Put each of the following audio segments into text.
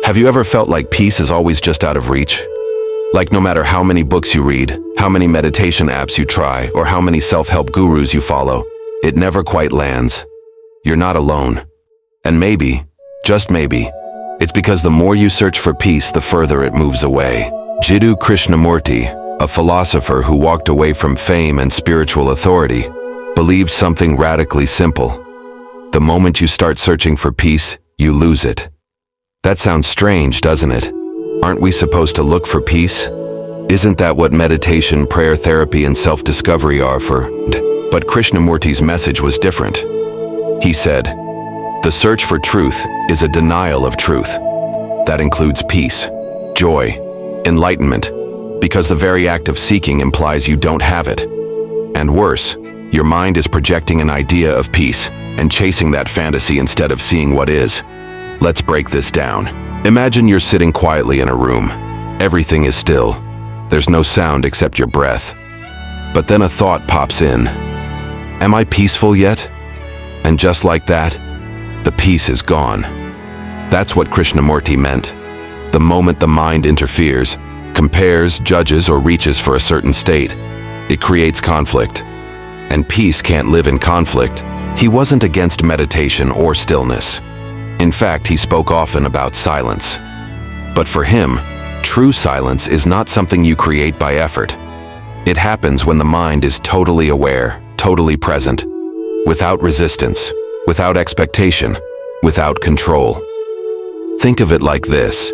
Have you ever felt like peace is always just out of reach? Like no matter how many books you read, how many meditation apps you try, or how many self-help gurus you follow, it never quite lands. You're not alone. And maybe, just maybe, it's because the more you search for peace, the further it moves away. Jiddu Krishnamurti, a philosopher who walked away from fame and spiritual authority, believed something radically simple. The moment you start searching for peace, you lose it. That sounds strange, doesn't it? Aren't we supposed to look for peace? Isn't that what meditation, prayer therapy, and self-discovery are for? But Krishnamurti's message was different. He said, "The search for truth is a denial of truth." That includes peace, joy, enlightenment, because the very act of seeking implies you don't have it. And worse, your mind is projecting an idea of peace and chasing that fantasy instead of seeing what is. Let's break this down. Imagine you're sitting quietly in a room. Everything is still. There's no sound except your breath. But then a thought pops in. Am I peaceful yet? And just like that, the peace is gone. That's what Krishnamurti meant. The moment the mind interferes, compares, judges, or reaches for a certain state, it creates conflict. And peace can't live in conflict. He wasn't against meditation or stillness. In fact, he spoke often about silence. But for him, true silence is not something you create by effort. It happens when the mind is totally aware, totally present, without resistance, without expectation, without control. Think of it like this.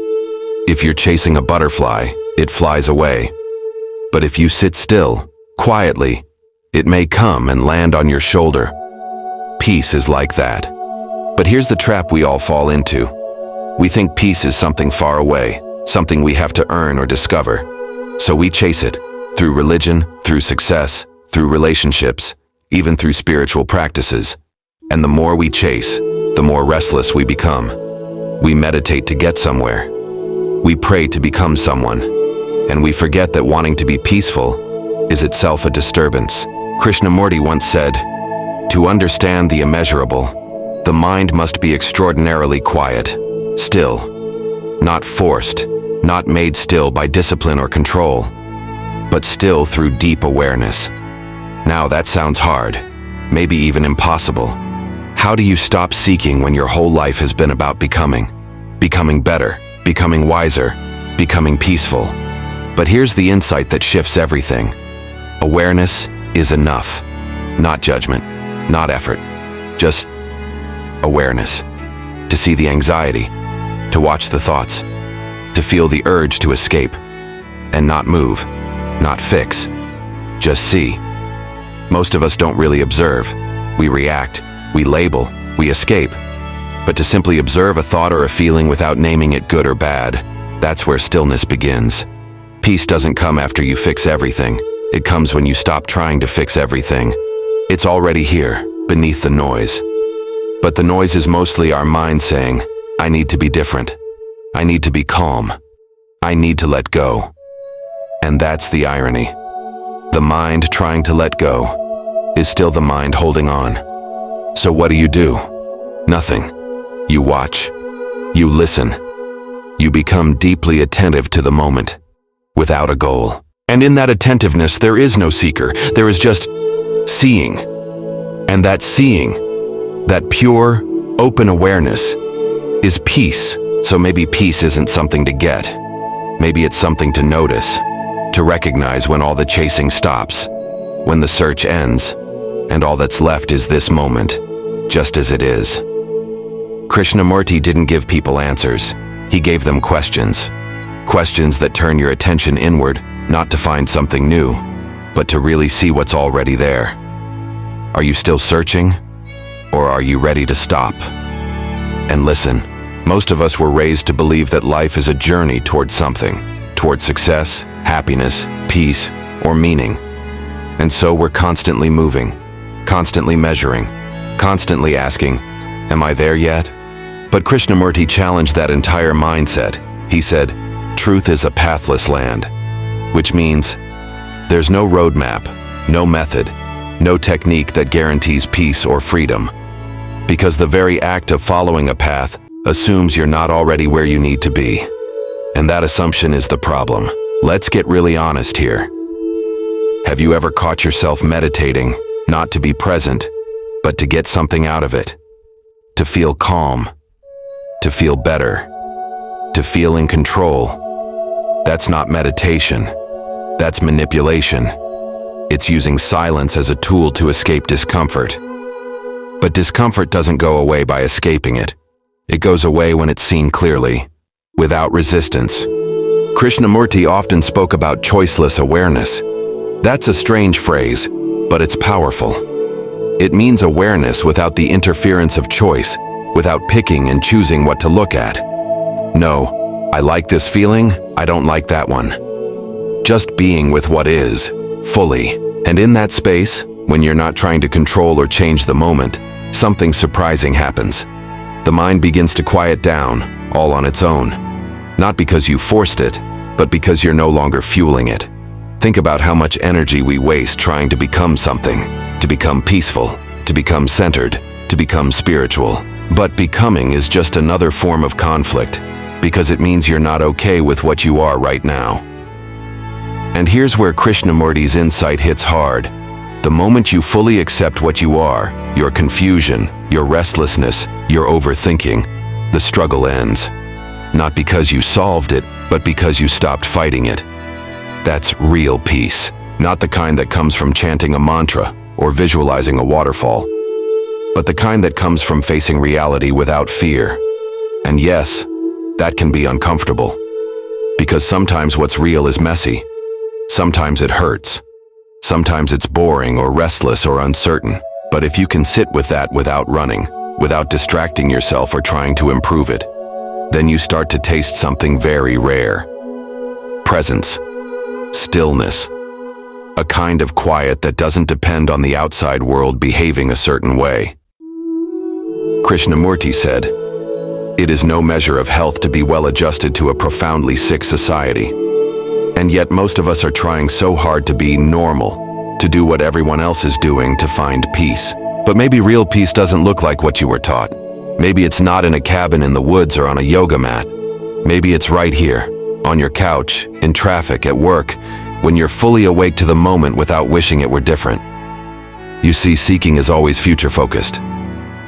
If you're chasing a butterfly, it flies away. But if you sit still, quietly, it may come and land on your shoulder. Peace is like that. But here's the trap we all fall into. We think peace is something far away, something we have to earn or discover. So we chase it, through religion, through success, through relationships, even through spiritual practices. And the more we chase, the more restless we become. We meditate to get somewhere. We pray to become someone. And we forget that wanting to be peaceful is itself a disturbance. Krishnamurti once said, "To understand the immeasurable, the mind must be extraordinarily quiet, still, not forced, not made still by discipline or control, but still through deep awareness." Now that sounds hard, maybe even impossible. How do you stop seeking when your whole life has been about becoming? Becoming better, becoming wiser, becoming peaceful. But here's the insight that shifts everything. Awareness is enough. Not judgment, not effort, just awareness. To see the anxiety, to watch the thoughts, to feel the urge to escape, and not move, not fix, just see. Most of us don't really observe. We react, we label, we escape. But to simply observe a thought or a feeling without naming it good or bad, that's where stillness begins. Peace doesn't come after you fix everything. It comes when you stop trying to fix everything. It's already here, beneath the noise. But the noise is mostly our mind saying, "I need to be different. I need to be calm. I need to let go." And that's the irony. The mind trying to let go is still the mind holding on. So what do? Nothing. You watch. You listen. You become deeply attentive to the moment, without a goal. And in that attentiveness, there is no seeker. There is just seeing. And that seeing, that pure, open awareness, is peace. So maybe peace isn't something to get. Maybe it's something to notice, to recognize when all the chasing stops, when the search ends, and all that's left is this moment, just as it is. Krishnamurti didn't give people answers. He gave them questions. Questions that turn your attention inward, not to find something new, but to really see what's already there. Are you still searching? Or are you ready to stop? And listen, most of us were raised to believe that life is a journey towards something, towards success, happiness, peace, or meaning. And so we're constantly moving, constantly measuring, constantly asking, am I there yet? But Krishnamurti challenged that entire mindset. He said, truth is a pathless land, which means there's no roadmap, no method, no technique that guarantees peace or freedom. Because the very act of following a path, assumes you're not already where you need to be. And that assumption is the problem. Let's get really honest here. Have you ever caught yourself meditating, not to be present, but to get something out of it? To feel calm, to feel better, to feel in control? That's not meditation. That's manipulation. It's using silence as a tool to escape discomfort. But discomfort doesn't go away by escaping it. It goes away when it's seen clearly, without resistance. Krishnamurti often spoke about choiceless awareness. That's a strange phrase, but it's powerful. It means awareness without the interference of choice, without picking and choosing what to look at. No, I like this feeling, I don't like that one. Just being with what is, fully. And in that space, when you're not trying to control or change the moment, something surprising happens. The mind begins to quiet down, all on its own. Not because you forced it, but because you're no longer fueling it. Think about how much energy we waste trying to become something, to become peaceful, to become centered, to become spiritual. But becoming is just another form of conflict, because it means you're not okay with what you are right now. And here's where Krishnamurti's insight hits hard. The moment you fully accept what you are, your confusion, your restlessness, your overthinking, the struggle ends. Not because you solved it, but because you stopped fighting it. That's real peace, not the kind that comes from chanting a mantra or visualizing a waterfall, but the kind that comes from facing reality without fear. And yes, that can be uncomfortable, because sometimes what's real is messy. Sometimes it hurts. Sometimes it's boring or restless or uncertain. But if you can sit with that without running, without distracting yourself or trying to improve it, then you start to taste something very rare. Presence. Stillness. A kind of quiet that doesn't depend on the outside world behaving a certain way. Krishnamurti said, "It is no measure of health to be well adjusted to a profoundly sick society." And yet most of us are trying so hard to be normal, to do what everyone else is doing to find peace. But maybe real peace doesn't look like what you were taught. Maybe it's not in a cabin in the woods or on a yoga mat. Maybe it's right here, on your couch, in traffic, at work, when you're fully awake to the moment without wishing it were different. You see, seeking is always future-focused.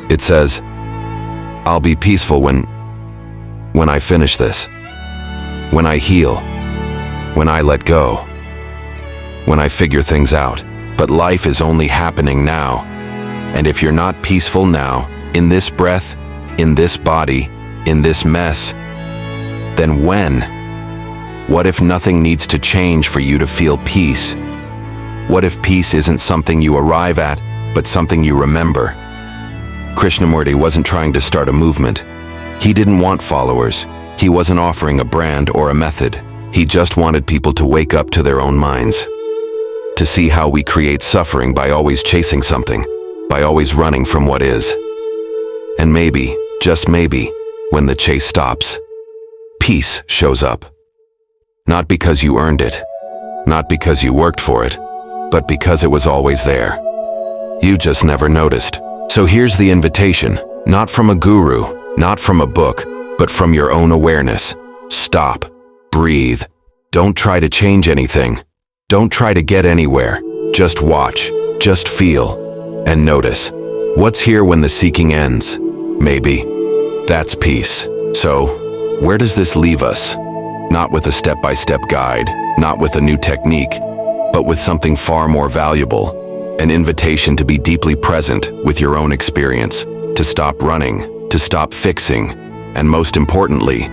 It says, "I'll be peaceful when I finish this, when I heal, when I let go, when I figure things out." But life is only happening now. And if you're not peaceful now, in this breath, in this body, in this mess, then when? What if nothing needs to change for you to feel peace? What if peace isn't something you arrive at, but something you remember? Krishnamurti wasn't trying to start a movement. He didn't want followers. He wasn't offering a brand or a method. He just wanted people to wake up to their own minds, to see how we create suffering by always chasing something, by always running from what is. And maybe, just maybe, when the chase stops, peace shows up. Not because you earned it, not because you worked for it, but because it was always there. You just never noticed. So here's the invitation, not from a guru, not from a book, but from your own awareness. Stop. Breathe. Don't try to change anything. Don't try to get anywhere. Just watch, just feel, and notice. What's here when the seeking ends? Maybe. That's peace. So, where does this leave us? Not with a step-by-step guide, not with a new technique, but with something far more valuable. An invitation to be deeply present with your own experience, to stop running, to stop fixing, and most importantly,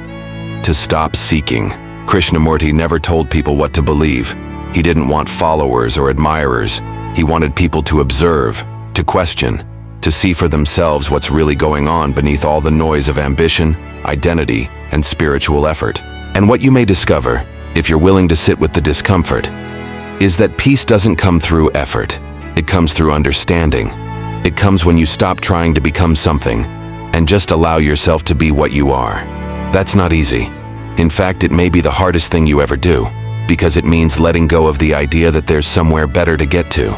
to stop seeking. Krishnamurti never told people what to believe. He didn't want followers or admirers. He wanted people to observe, to question, to see for themselves what's really going on beneath all the noise of ambition, identity, and spiritual effort. And what you may discover, if you're willing to sit with the discomfort, is that peace doesn't come through effort. It comes through understanding. It comes when you stop trying to become something and just allow yourself to be what you are. That's not easy. In fact, it may be the hardest thing you ever do, because it means letting go of the idea that there's somewhere better to get to,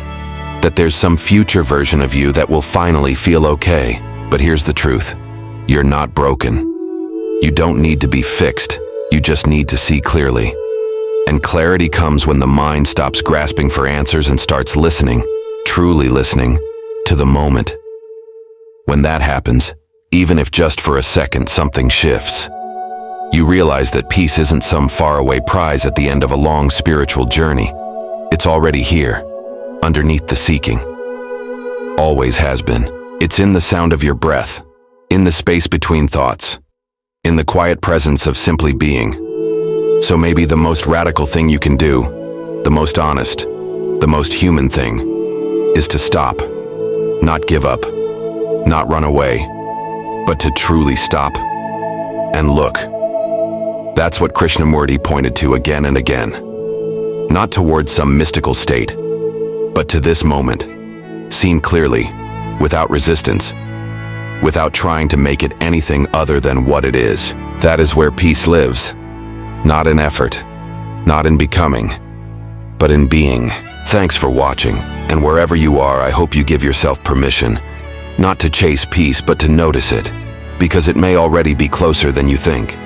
that there's some future version of you that will finally feel okay. But here's the truth. You're not broken. You don't need to be fixed, you just need to see clearly. And clarity comes when the mind stops grasping for answers and starts listening, truly listening, to the moment. When that happens, even if just for a second something shifts, you realize that peace isn't some faraway prize at the end of a long spiritual journey. It's already here, underneath the seeking. Always has been. It's in the sound of your breath, in the space between thoughts, in the quiet presence of simply being. So maybe the most radical thing you can do, the most honest, the most human thing, is to stop, not give up, not run away, but to truly stop and look. That's what Krishnamurti pointed to again and again. Not towards some mystical state, but to this moment, seen clearly, without resistance, without trying to make it anything other than what it is. That is where peace lives. Not in effort, not in becoming, but in being. Thanks for watching, and wherever you are, I hope you give yourself permission, not to chase peace, but to notice it, because it may already be closer than you think.